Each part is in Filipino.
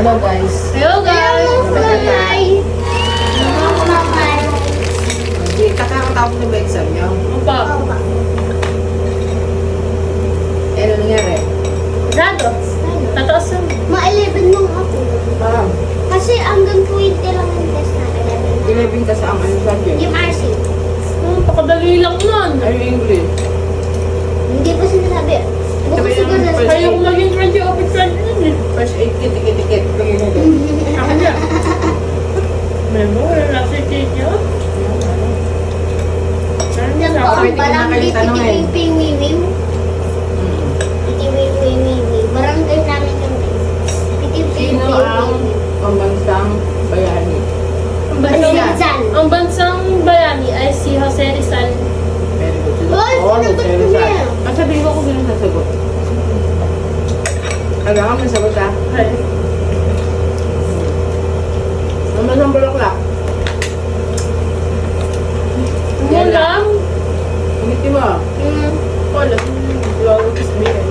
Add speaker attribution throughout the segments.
Speaker 1: Hello guys.
Speaker 2: Hello guys!
Speaker 3: Bye! Bye!
Speaker 1: Hindi, kakakatapos na ba exam niyo?
Speaker 2: Opa.
Speaker 1: Eh, ano nangyari?
Speaker 2: Grado. Tataas yung...
Speaker 3: Ma-11 lang ako.
Speaker 1: Ah,
Speaker 3: Kasi hanggang 20 lang yung test natin.
Speaker 1: 11 ka sa ang ano subject?
Speaker 3: Yung RC.
Speaker 2: Pakadali lang nun.
Speaker 1: Ay, English.
Speaker 3: Hindi pa sinasabi. Bukas
Speaker 1: Sabi
Speaker 3: siguro
Speaker 1: naman,
Speaker 3: na
Speaker 1: first
Speaker 2: Ayaw maging 20 o 20 yun eh.
Speaker 1: First aid kit, tikit-tikit. Lagay mo doon.
Speaker 2: Ako niya. Memo, wala na si Kikyo.
Speaker 3: Yan po ang
Speaker 1: Pwede ko na
Speaker 3: barangay
Speaker 1: kayong tanongin.
Speaker 3: Piti-Ping-Ping-Mimim. Piti-Ping-Ping-Mimim. Barangay namin yung
Speaker 1: Sino ang
Speaker 3: Piti-Ping-Ping-Mimim.
Speaker 1: pambansang bayani?
Speaker 2: Ang bansang bayani ay si Jose Rizal.
Speaker 1: Very good.
Speaker 3: Oy,
Speaker 1: Oh,
Speaker 3: sinagot ko
Speaker 1: Jose Rizal.
Speaker 3: niya.
Speaker 1: Ang sabihin ko kung sino sasagot. Kailangan may sagot ha.
Speaker 2: Ay.
Speaker 1: Ang masang bulaklak.
Speaker 2: Ano lang?
Speaker 1: Ngiti mo.
Speaker 2: Wala. Iwawa ko sabihin.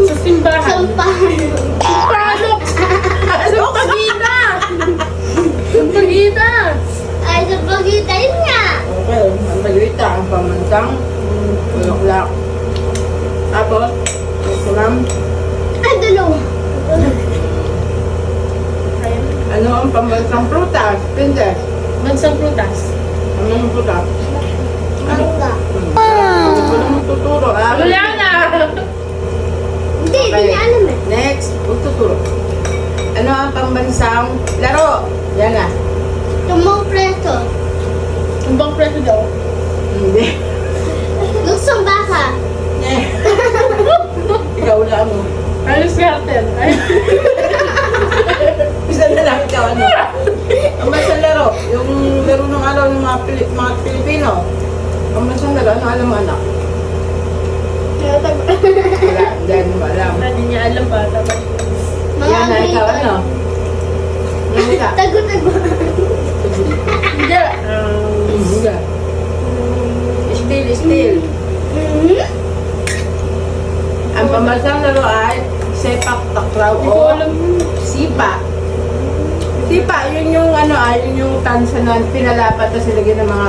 Speaker 2: Sa simbahan.
Speaker 3: Sampahan.
Speaker 2: Paano? Sa pagita! Sa pagita!
Speaker 3: Ay, sa pagkita yun nga.
Speaker 1: Okay, ang pagwita, ang pambansang bulaklak. Tapos, ito ma'am,
Speaker 3: Ay, dalawa.
Speaker 1: ano ang pambansang prutas? Princess,
Speaker 2: Bansang prutas.
Speaker 1: ano ang prutas?
Speaker 3: Mangga.
Speaker 1: Hindi ko naman tuturo, ah.
Speaker 2: Wala na!
Speaker 3: Hindi, hindi niya alam eh.
Speaker 1: Next, tuturo. Ano ang pambansang laro? Yan na.
Speaker 3: Tumong preso.
Speaker 2: Ang bang preso daw?
Speaker 1: Hindi.
Speaker 3: Luksong baka.
Speaker 1: Ikaw lang mo.
Speaker 2: Alice Garten. Ay,
Speaker 1: Isa na lang ikaw, ano? Ang bansang laro, yung laro ng araw ng mga, mga Pilipino. Ang bansang laro, ano alam mo anak? Wala, hindi mo alam.
Speaker 2: hindi niya alam ba? Dapat.
Speaker 1: Yan na, ikaw ano? Namula.
Speaker 3: Tago-tago.
Speaker 2: Hindi.
Speaker 1: Hindi. Still. Ang pambansang laro ay sepak takraw
Speaker 2: Hindi ko
Speaker 1: o
Speaker 2: alam.
Speaker 1: sipa. Sipa, yun yung ano yun yung tansa na pinalapat na silagyan ng mga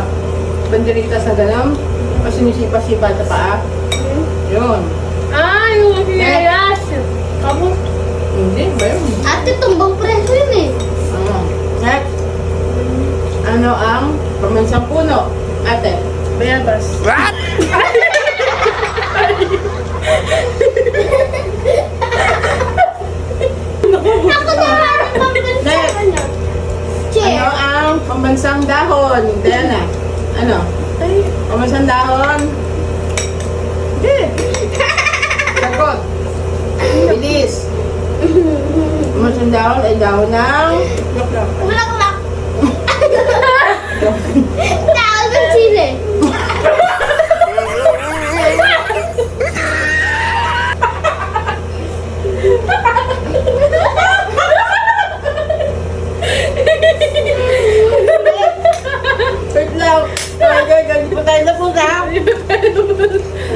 Speaker 1: banderita sa ganun. O sinisipa-sipa sa paa. Yun.
Speaker 2: Ah, yung kinayas. Kamu?
Speaker 1: Hindi ba yun?
Speaker 3: Ate, tumbang preso yun eh.
Speaker 1: Next. Ano ang pambansang puno? Ate.
Speaker 2: Bayabas.
Speaker 1: What?
Speaker 3: Ako na harap ang ganun sa
Speaker 1: Next.
Speaker 3: kanya.
Speaker 1: Ano
Speaker 3: Chair.
Speaker 1: ang pambansang dahon? Diana. Ano?
Speaker 2: Ay,
Speaker 1: Pambansang dahon? Hindi. Sagot. Bilis. Pambansang dahon ay dahon ng...
Speaker 3: Ulak-ulak. Tao ng chile.
Speaker 1: Wait lang. Gagawin po tayo na po na.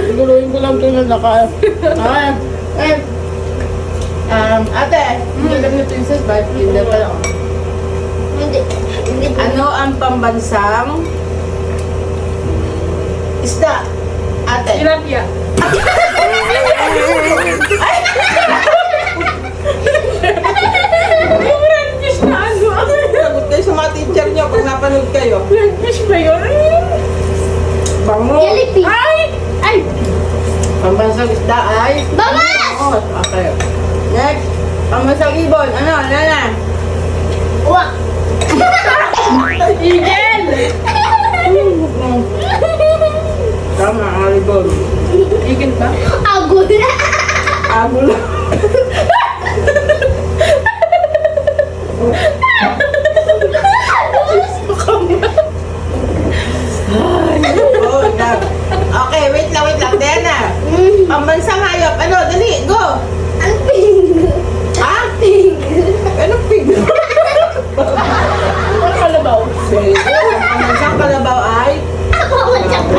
Speaker 1: Siguluhin ko lang ito na naka... Ate, hindi lang ni Princess ba? Hindi pala.
Speaker 3: Hindi. Hindi.
Speaker 1: Ano ang pambansang isda? Ate.
Speaker 2: tilapia. Yung red fish na ano?
Speaker 1: Sagot kayo sa mga teacher niyo pag napanood kayo.
Speaker 2: Red fish ba yun?
Speaker 1: Bango.
Speaker 3: Jellyfish.
Speaker 2: Ay! Ay!
Speaker 1: Pambansang isda ay...
Speaker 3: Bawas!
Speaker 1: Oh, okay. Next. Pambansang ibon. Ano? Nana?
Speaker 3: Uwak.
Speaker 2: Eagle!
Speaker 1: Tama, haribon.
Speaker 2: Eagle ba?
Speaker 3: Agol.
Speaker 1: Agol. Oh, okay, wait lang. Diana. Pambansang hayop. Ano? Dali, go.
Speaker 3: Ang pink.
Speaker 1: Ha?
Speaker 3: Pink.
Speaker 1: Anong pig?
Speaker 2: Ang kalabaw.
Speaker 1: Very good. Ang pambansang kalabaw ay...
Speaker 3: Ako ang tsaka.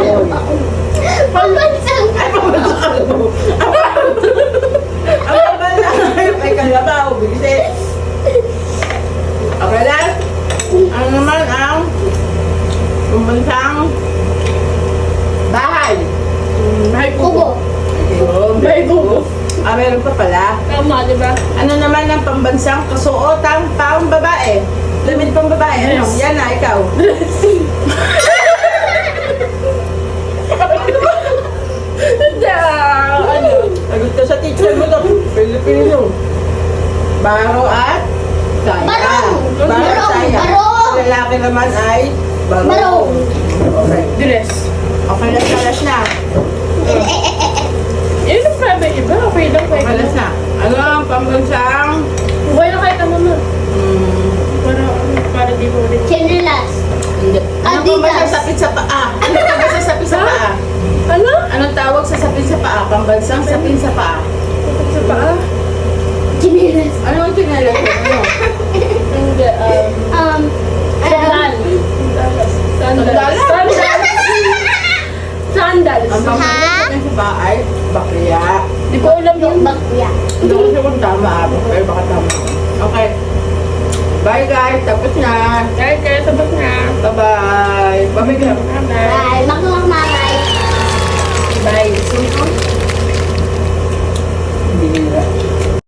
Speaker 3: Pambansang.
Speaker 1: Ay, pambansang kalabaw. meron pa pala.
Speaker 2: Tama, di ba?
Speaker 1: Ano naman ang pambansang kasuotang pang babae? Damit pang babae. Ano?
Speaker 2: Dress.
Speaker 1: Yan na, ikaw. Ano? Sagot ka sa teacher mo to. Pilipino. Baro at saya.
Speaker 3: Barong.
Speaker 1: Baro at
Speaker 3: Barong.
Speaker 1: saya.
Speaker 3: Barong.
Speaker 1: Sa lalaki naman ay baro.
Speaker 3: Barong.
Speaker 1: Okay.
Speaker 2: Dress.
Speaker 1: Okay, last na.
Speaker 2: Yun ang sabi, di ba? Okay lang,
Speaker 1: Okay, last na. Ano ang pambansang...
Speaker 2: Okay lang kahit ano na.
Speaker 1: Hmm,
Speaker 2: Para di mo ulit.
Speaker 3: Chinelas.
Speaker 1: hindi. Ano
Speaker 3: Adidas.
Speaker 1: pa ba sapit sa paa? Ano pa ba sa sapit sa paa?
Speaker 2: Ano?
Speaker 1: Anong tawag sa sapin sa paa? Pambansang sapin sa paa.
Speaker 2: Sa paa?
Speaker 3: Chinelas.
Speaker 1: Ano ang tingala? Ano?
Speaker 2: Hindi, sandal.
Speaker 1: Sandalas?
Speaker 2: Sandals.
Speaker 1: Ang pambansang sapin sa paa ay bakya.
Speaker 2: Di ko alam yung
Speaker 3: Bakya.
Speaker 1: Hindi ko siya kung tama. Pero baka tama. Okay. Bye guys. Tapos na.
Speaker 2: Kaya sabag na.
Speaker 1: Bye-bye. Bye-bye.
Speaker 2: Bye.
Speaker 3: Bye. Bakla.